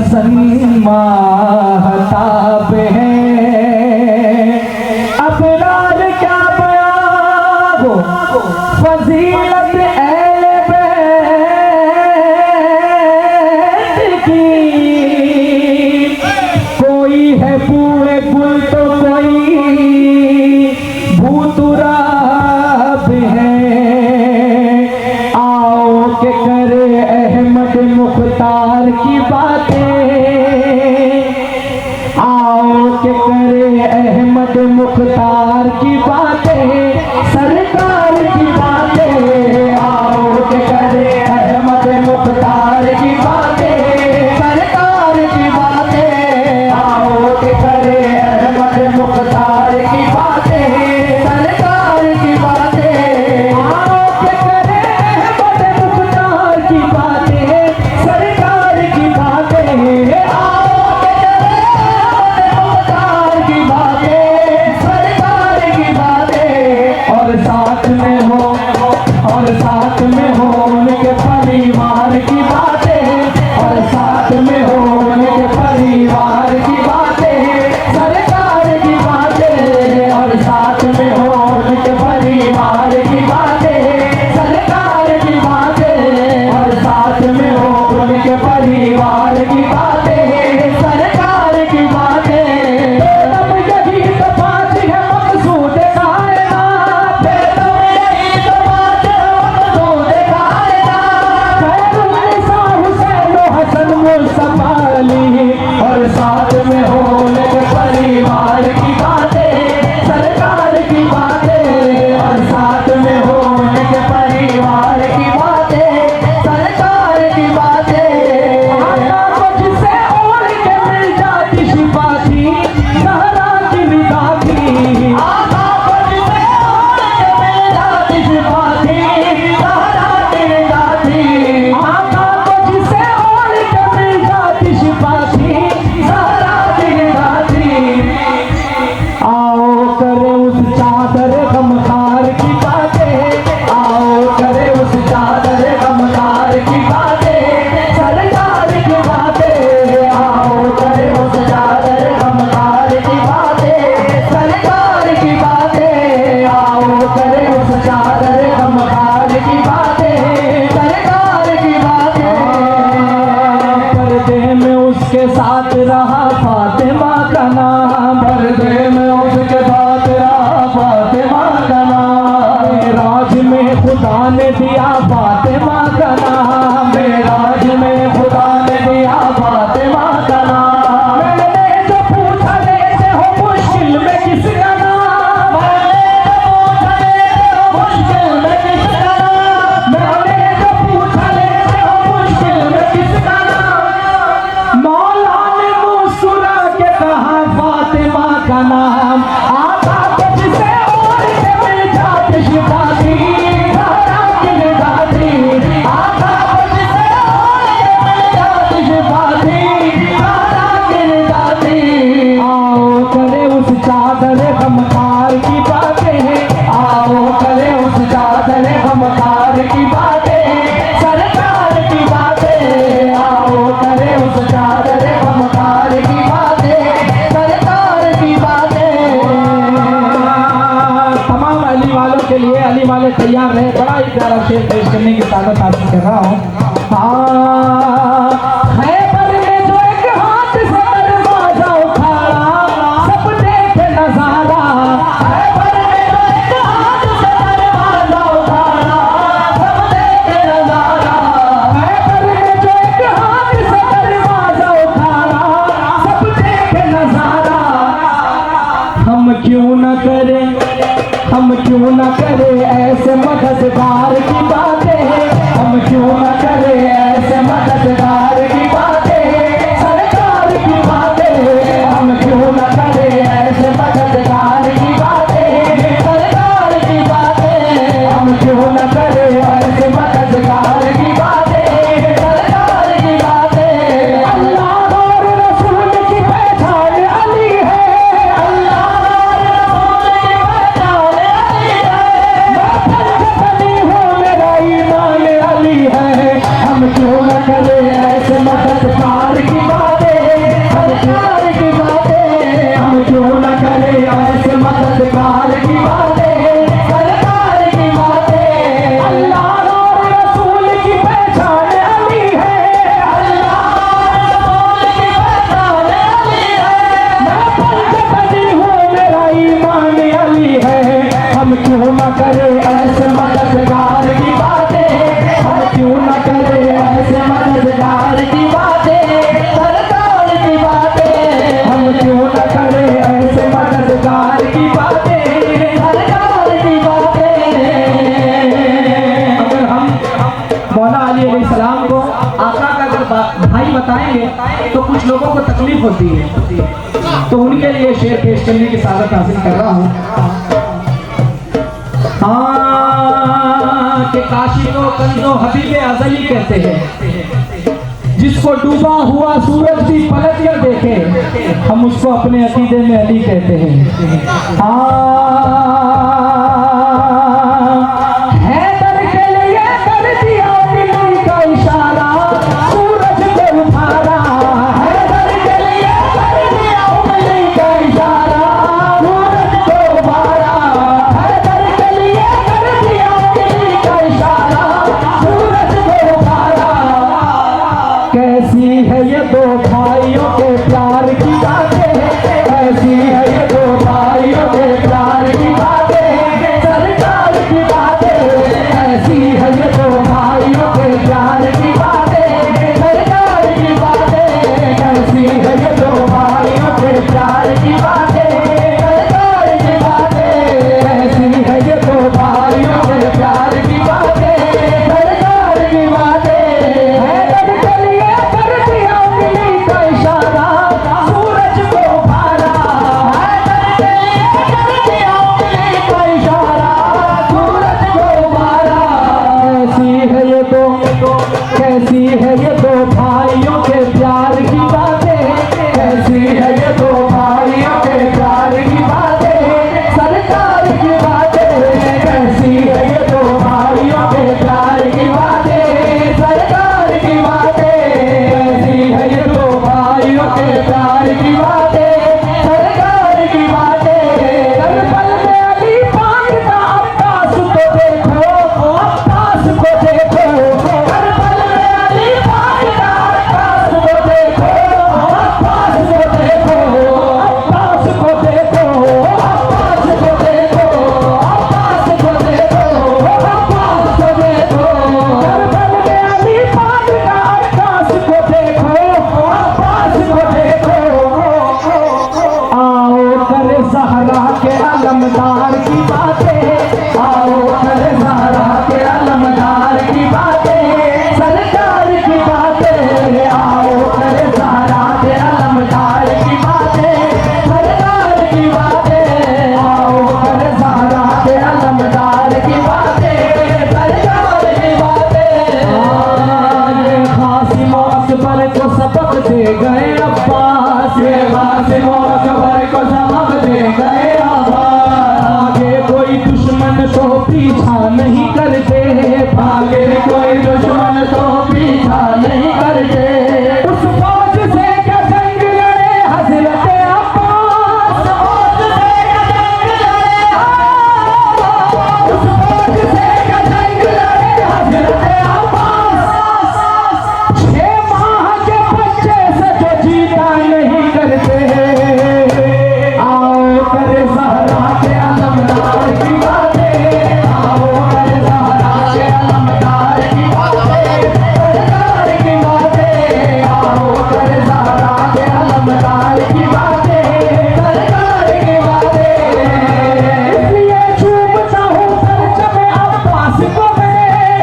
हसन माहताब है, अबरार क्या बयां हो फजीलत अहले बैत की। कोई है पूरे गुल तो कोई भूतुराब है। आओ के करे अहमद मुख्तार की बातें, आओ के करे अहमद मुख्तार की बातें, सरकार की बातें। आओ के करे अहमद मुख्तार की बातें, सरकार की बातें। आओ के करे अहमद मुख्तार की बातें, सरकार की बातें। आओ के करे अहमद मुख्तार की बातें, सरकार की बातें। आओ के करे अहमद मुख्तार की बातें, सरकार की बातें। और साथ में हो, और साथ में हो उनके परिवार की बातें, और साथ में हो उनके परिवार की बातें, सरकार की बातें। और साथ में हो उनके परिवार की बातें, सरकार की बातें। और साथ में हो उनके परिवार की बातें, सरकार की बातें। तब यही तो बात है मकसूद कायनात, तब यही तो बात है मकसूद कायनात। खैरुन्निसा हुसैन हसन मुस्तफा अली, और साथ में हो उनके परिवार की बातें, सरकार की बातें। और साथ में हो उनके परिवार की बातें, सरकार की बातें। आका को जिसे ओढ़ के मिल जाती शिफा थी, ज़हरा की निदा थी। आका को जिसे ओढ़ के मिल जाती शिफा थी, ज़हरा की निदा थी। आका को जिसे ओढ़ के मिल जाती शिफा थी, ज़हरा की निदा थी। आओ करे उस चादर गमखार की बातें, आओ करे उस चादर गमखार की बातें, सरकार की बातें। आओ करे उस चादर गमखार की बातें, सरकार की बातें। आओ करे उस चादर गमखार की बातें, सरकार की बातें। पर्दे में उसके साथ रहा फातिमा का नाम, पर्दे में उसके साथ रहा फातिमा का नाम। मेराज में खुदा ने दिया फातिमा का नाम, मेराज में खुदा ने दिया फातिमा का नाम। मैंने जो पूछा लेते हो मुश्किल में किसका नाम, मैंने जो पूछा लेते हो मुश्किल में किसका नाम। मैंने जो पूछा लेते हो मुश्किल में किसका नाम। मौला ने मुस्कुरा के कहा फातिमा का नाम। आका को जिसे ओढ़ के मिल जाती शिफा थी, ज़हरा की निदा थी। आका को जिसे ओढ़ के मिल जाती शिफा थी, ज़हरा की निदा थी। आओ करे उस चादर गमखार की बातें, आओ करे उस चादर गमखार की बातें, सरकार की बातें। आओ करे उस चादर गमखार की बातें, सरकार की बातें। तमाम अली वालों के लिए, अली वाले तैयार रहे। बड़ा ही प्यारा शेर पेश करने की ताकत हासिल कर रहा हूँ। खैबर में जो एक हाथ से दरवाजा उखाड़ा, सब देखे नजारा। खैबर में जो एक हाथ से दरवाजा उखाड़ा, सब देखे नजारा। खैबर में जो एक हाथ से दरवाजा उखाड़ा, सब देखे नजारा। हम क्यों न करें, हम क्यों न करें ऐसे मददगार की बातें, हम क्यों न करें ऐसे मददगार की बातें, सरकार की बातें। हम क्यों न करें ऐसे मददगार की बातें, सरकार की बातें। हम क्यों न करें ऐसे मददगार की बातें, सरकार की बातें। अल्लाह और रसूल की पहचान अली है, अल्लाह और रसूल की पहचान अली है। मैं पंच बनी हूँ, मेरा ईमान अली है। हम क्यों न करें करे ऐसे मददगार की बातें, हम क्यों न करे ऐसे मददगार की बातें, सरकार की बातें, हम क्यों न करे ऐसे मददगार की बातें, सरकार की बातें। अगर हम मौला अली अलैहिस्सलाम को आका का अगर भाई बताएंगे तो कुछ लोगों को तकलीफ होती है, तो उनके लिए शेर पेश करने की सादत हासिल कर रहा हूँ। हाँ, कि काशी को कंजो हबीबे अजली कहते हैं, जिसको डूबा हुआ सूरज भी पलट कर देखे, हम उसको अपने अकीदे में अली कहते हैं। हैदर के लिए कर दिया दिल का इशारा, सूरज को उठारा, हैदर के लिए कर दिया दिल का इशारा, सूरज को उठारा, हैदर के लिए कर दिया दिल का इशारा, सूरज को उठारा। कैसी है ये दो भाइयों के प्यार की बातें, कैसी है ये दो भाइयों के प्यार की बातें, सरकार की बातें, कैसी है ये दो भाइयों के प्यार की बातें, सरकार की बातें, कैसी है ये दो भाइयों के प्यार की बातें, सरकार की बातें, कैसी है ये दो भाइयों के प्यार की बातें, सरकार की बातें। हैदर के लिए कर दिया दिल का इशारा, सूरज को उठारा, हैदर के लिए कर दिया दिल का इशारा, सूरज को उठारा। कैसी है ये दो भाइयों के प्यार की बातें, कैसी है ये दो भाइयों के प्यार की बातें, सरकार की बातें, कैसी है ये दो भाइयों के प्यार की बातें, सरकार की बातें, कैसी है ये दो भाइयों के प्यार की बातें, सरकार की बातें। करबल में अली पाक का अब्बास को देखो, अब्बास को देखो, करबल में अली पाक का अब्बास को देखो, अब्बास को देखो, अब्बास को देखो, अब्बास को देखो, अब्बास को देखो, अब्बास को देखो। करबल में अली पाक का अब्बास को देखो, अब्बास को देखो। आओ करे ज़हरा के अलमदार की बातें, आओ करे ज़हरा के अलमदार की बातें, सरकार की बातें, आओ करे ज़हरा के अलमदार की बातें, सरकार की बातें, आओ करे ज़हरा के अलमदार की बातें, सरकार की बातें। ये क़ासिम अकबर को सबक दे गए अब्बास, ये क़ासिम अकबर को सबक दे गए अब्बास। आगे कोई दुश्मन तो पीछा नहीं करते, आगे कोई दुश्मन तो पीछा नहीं करते। उस फौज से क्या जंग लड़े हज़रत अब्बास, उस फौज से क्या जंग लड़े, उस फौज से क्या जंग लड़े हज़रत अब्बास। 6 माह के बच्चे से जो जीता नहीं करते, आओ करे ज़हरा के अलमदार की बातें, आओ करे ज़हरा के अलमदार की बातें, सरकार की बातें, आओ करे ज़हरा के अलमदार की बातें, सरकार की बातें। इसलिए चूमता हूँ परचम अब्बास को मैं,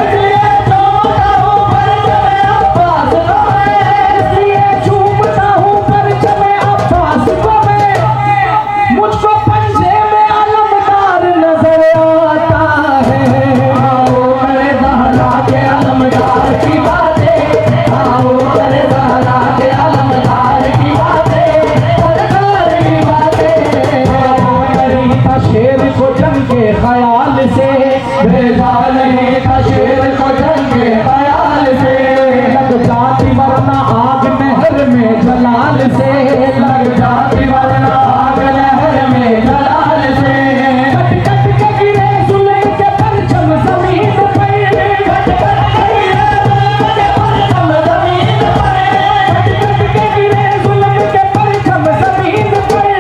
इसलिए चूमता हूँ परचम अब्बास को मैं, इसलिए चूमता हूँ परचम अब्बास को मैं। मुझको पंजे में अलमदार नजर आता है, आओ करे ज़हरा के अलमदार की बातें, आओ करे ज़हरा के अलमदार की बातें, सरकार की बातें। नहीं था शेर को जंग के ख्याल से, भेजा नहीं था शेर को जंग के ख्याल से, लग जाती वरना आग नहर में जलाल से, लग जाती वरना आग नहर में जलाल से। कट कट के गिरे जुल्म के परचम ज़मीन पर, कट कट के गिरे जुल्म के परचम ज़मीन पर, कट कट के गिरे जुल्म के परचम ज़मीन पर।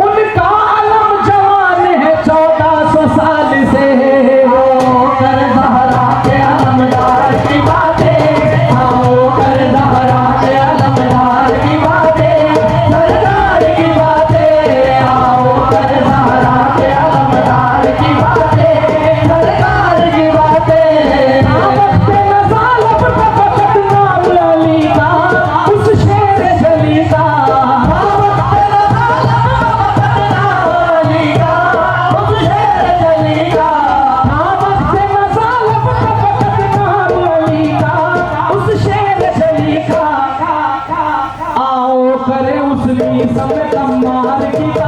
उनका अलम जवान है 1400 साल सब कमाल की